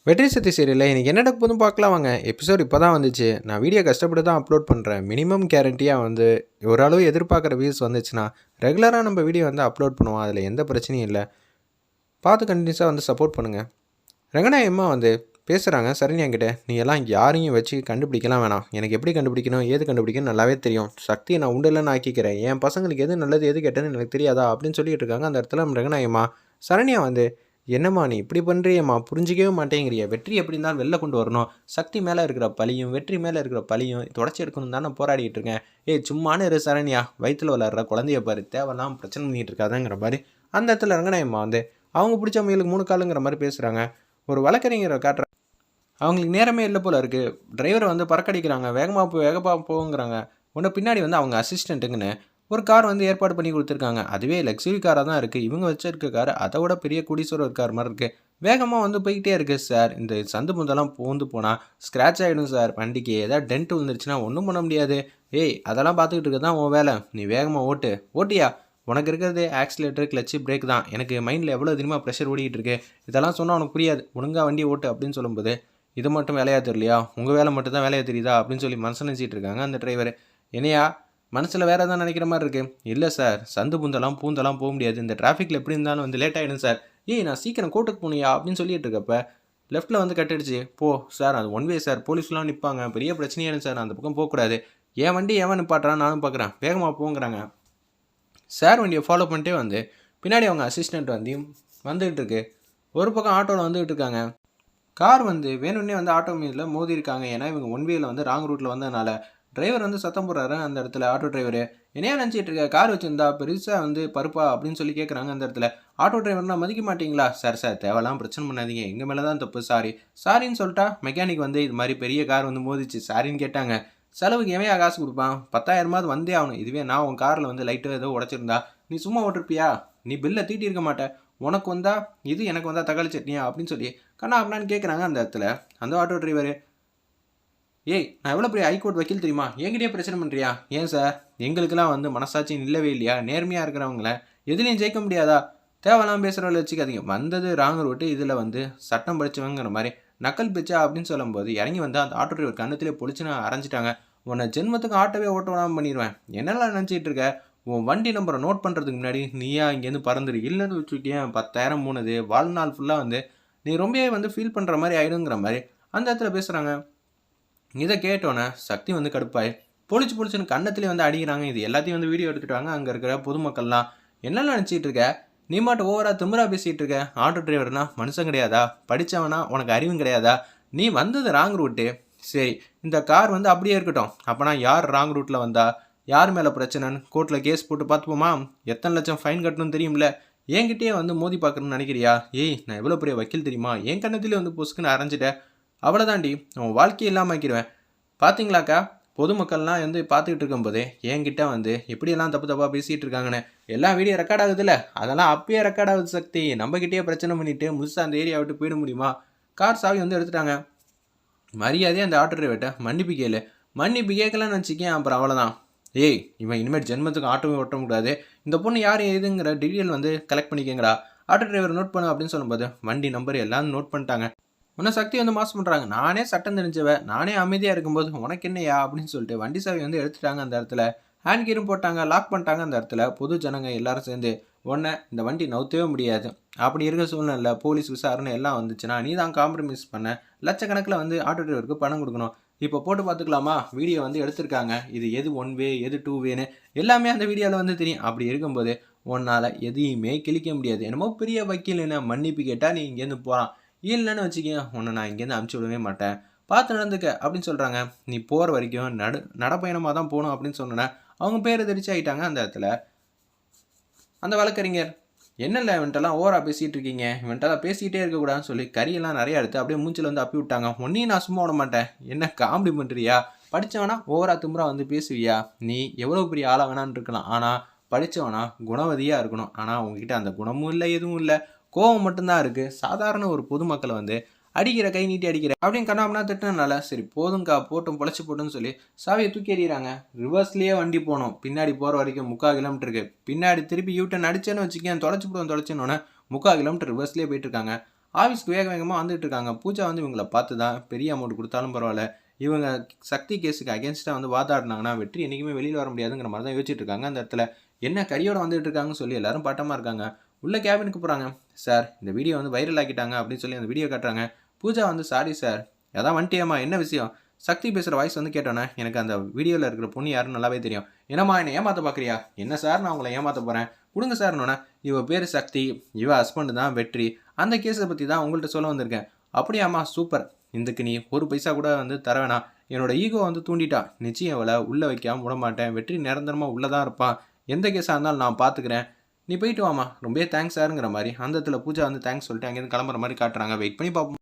வெற்றி சக்தி சீரியலில் இன்றைக்கி என்ன நடக்க போதும் பார்க்கலாம் வாங்க. எபிசோட் இப்போ தான் வந்துச்சு. நான் வீடியோ கஷ்டப்பட்டு தான் அப்லோட் பண்ணுறேன். மினிமம் கேரண்டியாக வந்து ஓரளவு எதிர்பார்க்குற வியூஸ் வந்துச்சுன்னா ரெகுலராக நம்ம வீடியோ வந்து அப்லோட் பண்ணுவோம். அதில் எந்த பிரச்சனையும் இல்லை. பார்த்து கண்டினியூஸாக வந்து சப்போர்ட் பண்ணுங்கள். ரங்கநாயகம்மா வந்து பேசுகிறாங்க சரண்யாங்கிட்ட. நீ எல்லாம் யாரையும் வச்சு கண்டுபிடிக்கலாம் வேணாம். எனக்கு எப்படி கண்டுபிடிக்கணும் ஏது கண்டுபிடிக்கணும் நல்லாவே தெரியும். சக்தியை நான் உண்டெல்லாம் ஆக்கிக்கிறேன். என் பசங்களுக்கு எது நல்லது எது கெட்டதுன்னு எனக்கு தெரியாதா அப்படின்னு சொல்லிட்டு இருக்காங்க. அந்த இடத்துல ரங்கநாயகம்மா சரண்யா வந்து என்னம்மா நீ இப்படி பண்ணுறியம்மா புரிஞ்சிக்கவே மாட்டேங்கிறிய. வெற்றி எப்படி இருந்தாலும் வெளில கொண்டு வரணும். சக்தி மேலே இருக்கிற பழியும் வெற்றி மேலே இருக்கிற பழியும் தொடச்சி எடுக்கணும் தான் நான் போராடிட்டு இருக்கேன். சும்மானு இரு சரண்யா, வயிற்றில் விளாட்ற குழந்தைய பாரு, தேவையெல்லாம் பிரச்சனை பண்ணிட்டு இருக்காதுங்கிற மாதிரி அந்த இடத்துல ரங்கநாயகம்மா வந்து அவங்க பிடிச்ச முயலுக்கு 3 காலுங்கிற மாதிரி பேசுகிறாங்க. ஒரு வழக்கறிஞரை காட்டுற அவங்களுக்கு நேரமே இல்லை போல் இருக்குது. டிரைவரை வந்து பறக்கடிக்கிறாங்க. வேகமாக போங்கிறாங்க. உடனே பின்னாடி வந்து அவங்க அசிஸ்டண்ட்டுங்கன்னு ஒரு கார் வந்து ஏற்பாடு பண்ணி கொடுத்துருக்காங்க. அதுவே லக்ஸுரி காராக தான் இருக்குது. இவங்க வச்சிருக்க கார் அதை விட பெரிய குடிசோர் கார் மாதிரி இருக்குது. வேகமாக வந்து போய்கிட்டே இருக்குது. சார் இந்த சந்து முந்தெல்லாம் பூந்து போனால் ஸ்க்ராட்ச் ஆகிடும் சார். வண்டிக்கு ஏதாவது டென்ட் விழுந்துருச்சுன்னா ஒன்றும் பண்ண முடியாது. அதெல்லாம் பார்த்துக்கிட்டு இருக்க தான் உன் வேலை. நீ வேகமாக ஓட்டியா. உனக்கு இருக்கிறது ஆக்சிலேட்டர் கிளச்சு பிரேக் தான். எனக்கு மைண்டில் எவ்வளோ தினமாக ப்ரெஷர் ஓடிக்கிட்டு இருக்கு. இதெல்லாம் சொன்னால் உனக்கு புரியாது. ஒழுங்காக வண்டி ஓட்டு அப்படின்னு சொல்லும்போது இது மட்டும் வேலையாக தெரியலையா, உங்கள் வேலை மட்டும் தான் வேலையாக தெரியுதா அப்படின்னு சொல்லி மனசு நினச்சிட்டு இருக்காங்க அந்த டிரைவர். என்னையா மனசில் வேறு எதாவது நினைக்கிற மாதிரி இருக்குது. இல்லை சார், சந்து பூந்தெல்லாம் போக முடியாது. இந்த டிராஃபிக்கில் எப்படி இருந்தாலும் வந்து லேட் ஆகிடும் சார். நான் சீக்கிரம் கோர்ட்டுக்கு போனியா அப்படின்னு சொல்லிட்டு இருக்கப்ப லெஃப்ட்டில் வந்து கட்டிடுச்சு. போ சார், அது ஒன் வே சார், போலீஸ்லாம் நிற்பாங்க, பெரிய பிரச்சனையானு சார், அந்த பக்கம் போகக்கூடாது. என் வண்டி எவன் நிப்பாட்டுறான்னு நானும் பார்க்குறேன், வேகமாக போங்கிறாங்க. சார் வண்டியை ஃபாலோ பண்ணிட்டே வந்து பின்னாடி அவங்க அசிஸ்டண்ட் வந்து வந்துகிட்டு இருக்கு. ஒரு பக்கம் ஆட்டோவில் வந்துகிட்டு இருக்காங்க. கார் வந்து வேணும்னே வந்து ஆட்டோ மீதில் மோதி இருக்காங்க. ஏன்னா இவங்க ஒன் வேயில் வந்து ராங் ரூட்டில் வந்ததுனால டிரைவர் வந்து சத்தம் போடுறாரு. அந்த இடத்துல ஆட்டோ டிரைவர் என்னையா நினச்சிட்டு இருக்க, கார் வச்சுருந்தா பெருசாக வந்து பருப்பா அப்படின்னு சொல்லி கேட்குறாங்க. அந்த இடத்துல ஆட்டோ டிரைவர்னா மதிக்க மாட்டிங்களா? சார் தேவையெல்லாம் பிரச்சனை பண்ணாதீங்க, எங்கள் மேலே தான் தப்பு, சாரின்னு சொல்லிட்டா மெக்கானிக் வந்து இது மாதிரி பெரிய கார் வந்து மோதிச்சு சாரின்னு கேட்டாங்க. செலவுக்கு எவையா காசு கொடுப்பான், 10,000 வந்தே ஆகணும். இதுவே நான் உன் காரில் வந்து லைட்டு ஏதோ உடச்சிருந்தா நீ சும்மா ஓட்டிருப்பியா? நீ பில்லை தீட்டியிருக்க மாட்டேன். உனக்கு வந்தா இது, எனக்கு வந்தா தக்காளி சட்னியா அப்படின்னு சொல்லி கண்ணா அப்படின்னு கேட்குறாங்க. அந்த இடத்துல அந்த ஆட்டோ டிரைவர் நான் எவ்வளோ பெரிய ஹைகோர்ட் வக்கீல் தெரியுமா, என்கிட்டயே பிரச்சனை பண்ணுறியா? ஏன் சார், எங்களுக்கெல்லாம் வந்து மனசாட்சி இல்லவே இல்லையா? நேர்மையாக இருக்கிறவங்கள எதுலேயும் ஜெயிக்க முடியாதா? தேவையெல்லாம் பேசுகிறவங்கள வச்சுக்காதீங்க. வந்தது ராங் ரூட்டு, இதில் வந்து சட்டம் படித்தவங்கிற மாதிரி நக்கல் பிச்சா அப்படின்னு சொல்லும்போது இறங்கி வந்து அந்த ஆட்டோ டிரைவர் கண்ணத்திலே பொழிச்சுன்னு அரைஞ்சிட்டாங்க. உன்னை ஜென்மத்துக்கு ஆட்டோவே ஓட்ட விடாமல் பண்ணிடுவேன். என்னெல்லாம் நினச்சிட்டு இருக்க? உன் வண்டி நம்பரை நோட் பண்ணுறதுக்கு முன்னாடி நீயா இங்கேருந்து பறந்துரு, இல்லைன்னு வச்சுக்கிட்டேன் 10,000 மூணுது, வாழ்நாள் ஃபுல்லாக வந்து நீ ரொம்பவே வந்து ஃபீல் பண்ணுற மாதிரி ஆயிடுங்கிற மாதிரி அந்த இடத்துல பேசுகிறாங்க. இதை கேட்டோன்னே சக்தி வந்து கடுப்பாய் பொழிச்சுன்னு கன்னத்திலே வந்து அடிக்கிறாங்க. இது எல்லாத்தையும் வந்து வீடியோ எடுத்துட்டாங்க. அங்கே இருக்கிற பொதுமக்கள்லாம் என்னெல்லாம் நினச்சிட்டு இருக்க, நீ மட்டும் ஓவரா திமிரா பேசிகிட்டு இருக்க. ஆட்டோ டிரைவர்னா மனுஷன் கிடையாதா? படித்தவனா? உனக்கு அறிவும் கிடையாதா? நீ வந்தது ராங் ரூட்டு. சரி, இந்த கார் வந்து அப்படியே இருக்கட்டும். அப்போனா யார் ராங் ரூட்டில் வந்தா, யார் மேலே பிரச்சனைன்னு கோர்ட்டில் கேஸ் போட்டு பார்த்துப்போமா? எத்தனை லட்சம் ஃபைன் கட்டணும்னு தெரியும்ல. என்கிட்டயே வந்து மோதி பார்க்கணும்னு நினைக்கிறியா? நான் எவ்வளோ பெரிய வக்கீல் தெரியுமா? என் கண்ணத்திலே வந்து பொசுக்குன்னு அரைஞ்சிட்டேன். அவ்வளோதாண்டி, உன் வாழ்க்கையை இல்லாமல் ஆக்கிடுவேன். பார்த்தீங்களாக்கா, பொதுமக்கள்லாம் வந்து பார்த்துக்கிட்டு இருக்கும்போதே என்கிட்ட வந்து எப்படியெல்லாம் தப்பாக பேசிகிட்டு இருக்காங்கன்னு எல்லாம் வீடியோ ரெக்கார்ட் ஆகுதுல்ல, அதெல்லாம் அப்பயே ரெக்கார்ட் ஆகுது. சக்தி நம்மக்கிட்டே பிரச்சனை பண்ணிவிட்டு முழுசாக அந்த ஏரியா விட்டு போயிட முடியுமா? கார் சாவி வந்து எடுத்துட்டாங்க. மரியாதையே அந்த ஆட்டோ டிரைவர்கிட்ட மன்னிப்பு கேளு. மன்னிப்பு கேட்கலன்னு வச்சுக்கேன், அப்புறம் அவ்வளோதான். இவன் இனிமேல் ஜென்மத்துக்கு ஆட்டோவே ஓட்ட முடியாது. இந்த பொண்ணு யார் எதுங்கிற டீட்டெயில் வந்து கலெக்ட் பண்ணிக்கங்கடா. ஆட்டோ டிரைவர் நோட் பண்ணு அப்படின்னு சொல்லும்போது வண்டி நம்பர் எல்லாம் நோட் பண்ணிட்டாங்க. உன்னை சக்தி வந்து மாசம் பண்ணுறாங்க. நானே சட்டம் தெரிஞ்சவன், நானே அமைதியாக இருக்கும்போது உனக்கு என்னையா அப்படின்னு சொல்லிட்டு வண்டி சாவி வந்து எடுத்துட்டாங்க. அந்த இடத்துல ஹேண்ட் கீரும் போட்டாங்க, லாக் பண்ணிட்டாங்க. அந்த இடத்துல பொது ஜனங்க எல்லாரும் சேர்ந்து உன்னை இந்த வண்டி நவுத்தவே முடியாது. அப்படி இருக்க சூழ்நிலை போலீஸ் விசாரணை எல்லாம் வந்துச்சுன்னா நீ தான் காம்ப்ரமைஸ் பண்ண, லட்சக்கணக்கில் வந்து ஆட்டோ டிரைவருக்கு பணம் கொடுக்கணும். இப்போ போட்டு பார்த்துக்கலாமா? வீடியோ வந்து எடுத்திருக்காங்க. இது எது ஒன் வே எது டூ வேன்னு எல்லாமே அந்த வீடியோவில் வந்து தெரியும். அப்படி இருக்கும்போது உன்னால் எதையுமே கிழிக்க முடியாது. என்னமோ பெரிய வக்கீல் என்ன மன்னிப்பு கேட்டால் நீ இங்கேருந்து போகலாம், இல்லைன்னு வச்சுக்கேன் உன்னை நான் இங்கேருந்து அனுப்பிச்சி விடவே மாட்டேன், பார்த்து நடந்துக்க அப்படின்னு சொல்கிறாங்க. நீ போகிற வரைக்கும் நடப்பயணமாக தான் போகணும் அப்படின்னு சொன்னேன்னா அவங்க பேரை தெரிச்சு ஆகிட்டாங்க. அந்த இடத்துல அந்த வழக்கறிஞர் என்னல்ல இவன்ட்டெல்லாம் ஓவராக பேசிகிட்டு இருக்கீங்க, இவன்ட்டெல்லாம் பேசிக்கிட்டே இருக்கக்கூடாதுன்னு சொல்லி கறியெல்லாம் நிறையா எடுத்து அப்படியே மூஞ்சில் வந்து அப்பி விட்டாங்க. ஒன்றையும் நான் சும்மா விட மாட்டேன். என்ன காமெடி பண்ணுறியா? படித்தவனா ஓவரா திமுறா வந்து பேசுவியா? நீ எவ்வளோ பெரிய ஆளாக வேணான்னு இருக்கலாம், ஆனால் படித்தவனா குணவதியாக இருக்கணும். ஆனால் உங்ககிட்ட அந்த குணமும் இல்லை, எதுவும் இல்லை, கோவம் மட்டும்தான் இருக்குது. சாதாரண ஒரு பொதுமக்களை வந்து அடிக்கிற, கை நீட்டி அடிக்கிற அப்படின்னு கண்ணாமனா திட்டினால சரி போதுங்கக்கா, போட்டும் பொழைச்சி போட்டுன்னு சொல்லி சாவியை தூக்கி எறிகிறாங்க. ரிவர்ஸ்லேயே வண்டி போகணும். பின்னாடி போகிற வரைக்கும் 3/4 கிலோமீட்டருக்கு. பின்னாடி திருப்பி யூட்டன் அடிச்சேன்னு வச்சுக்கேன், தொலைச்சி தொலைச்சினோன்னே 3/4 கிலோமீட்டர் ரிவர்ஸ்லேயே போயிட்டுருக்காங்க. ஆஃபீஸ்க்கு வேக வேகமாக வந்துட்டு இருக்காங்க. பூஜா வந்து இவங்கள பார்த்து தான் பெரிய அமௌண்ட் கொடுத்தாலும் பரவாயில்ல, இவங்க சக்தி கேஸுக்கு அகேன்ஸ்டாக வந்து வாதாடினாங்கன்னா வெற்றி என்றைக்குமே வெளியில் வர முடியாதுங்கிற மாதிரி தான் யோசிச்சுட்டு இருக்காங்க. அந்த இடத்துல என்ன கரியோட வந்துட்டு இருக்காங்கன்னு சொல்லி எல்லாரும் பாட்டமாக இருக்காங்க. உள்ள கேபினுக்கு போகிறாங்க. சார் இந்த வீடியோ வந்து வைரல் ஆக்கிட்டாங்க அப்படின்னு சொல்லி அந்த வீடியோ காட்டுறாங்க. பூஜா வந்து சாரி சார், அதான் வந்துட்டியாம்மா என்ன விஷயம்? சக்தி பேசுகிற வாய்ஸ் வந்து கேட்டோன்னே எனக்கு அந்த வீடியோவில் இருக்கிற பொண்ணு யாருன்னு நல்லாவே தெரியும். என்னம்மா என்னை ஏமாற்ற பார்க்குறியா? என்ன சார் நான் உங்களை ஏமாற்ற போகிறேன், கொடுங்க சார்னோன்னே இவ பேர் சக்தி, இவ ஹஸ்பண்டு தான் வெற்றி, அந்த கேஸை பற்றி தான் உங்கள்கிட்ட சொல்ல வந்திருக்கேன். அப்படியாம்மா சூப்பர், இதுக்கு நீ ஒரு பைசா கூட வந்து தர வேணாம், என்னோட ஈகோ வந்து தூண்டிட்டா, நிச்சயம் அவளை உள்ளே வைக்காமல் விட மாட்டேன், வெற்றி நிரந்தரமாக உள்ளே தான் இருப்பான், எந்த கேஸாக இருந்தாலும் நான் பார்த்துக்கிறேன், நீ போயிட்டு வாமா, ரொம்பவே தேங்க்ஸ் சாருங்கிற மாதிரி அந்த இடத்துல பூஜா வந்து தேங்க்ஸ் சொல்லிட்டு அங்கேருந்து கிளம்புற மாதிரி காட்டுறாங்க. வெயிட் பண்ணி பார்ப்போம்.